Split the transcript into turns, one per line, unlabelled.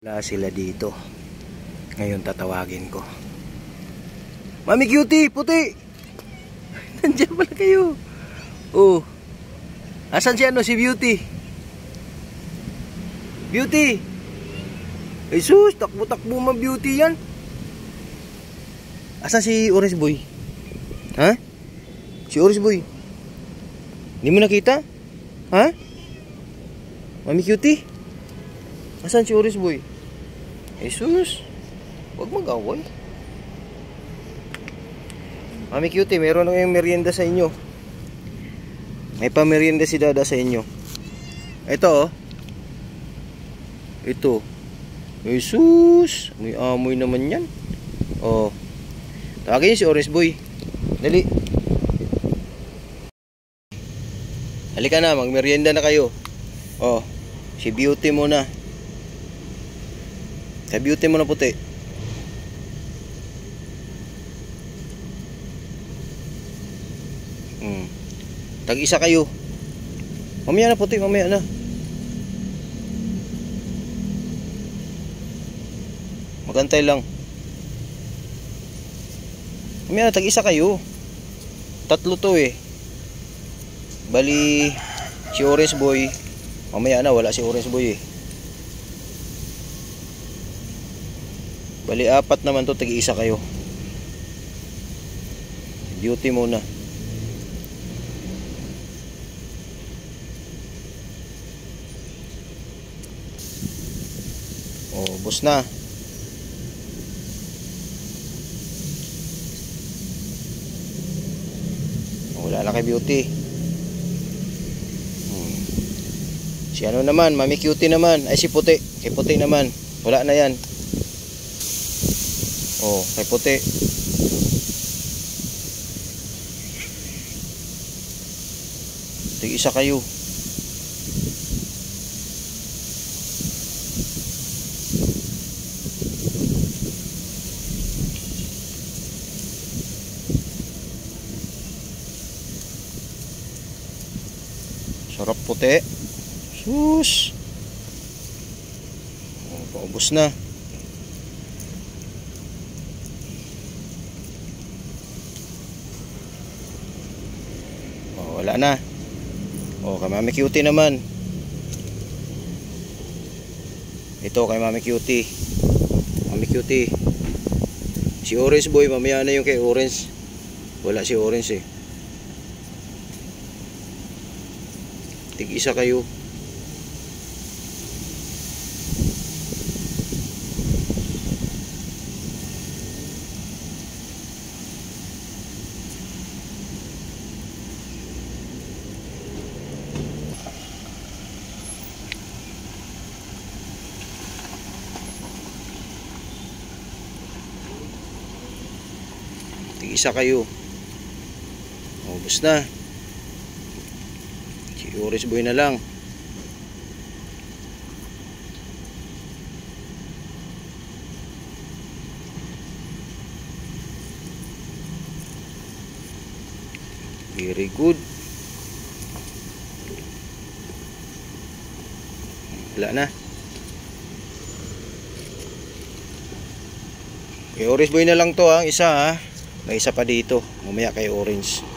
Wala sila dito. Ngayon tatawagin ko. Mami Cutie, puti! Nandiyan pala kayo. Oh. Asan si si Beauty? Beauty! Jesus, takbo-takbo ma Beauty yan. Asan si Orange Boy? Ha? Si Orange Boy? Hindi mo nakita? Ha? Mami Cutie? Asan si Orange Boy? Jesus, huwag mag-away. Mami Cutie, meron na kayong merienda sa inyo. May pamerienda si Dada sa inyo. Ito oh. Ito. Jesus, may amoy naman yan. Oh. Tawagin niyo si Orange Boy. Dali. Halika na, magmerienda na kayo. Oh, si Beauty muna. Sa Beauty muna puti. Tag-isa kayo. Mamaya na puti, mamaya na. Magantay lang. Mamaya na, tag-isa kayo. Tatlo to eh. Bali, si Orange Boy. Mamaya na, wala si Orange Boy eh. Bali, apat naman to, tag-isa kayo. Beauty muna. Oh, bus na. Wala na kay Beauty. Si ano naman, Mami Cutie naman. Ay si Puti. Kay Puti naman. Wala na yan. Oh, kay Puti. Tig-isa kayo. Sarap Puti. Sus. Oh, paubos na. Oh, wala na. Oh, kay Mami Cutie naman. Ito kay Mami Cutie. Mami Cutie. Si Orange Boy, mamaya na yung kay Orange. Wala si Orange eh. Tig-isa kayo. Tig-isa kayo. Ubus na. Si Orange Boy na lang. Very good. Wala na. Kay Orange Boy na lang to ha, isa ha. May isa pa dito. Mamaya kay Orange.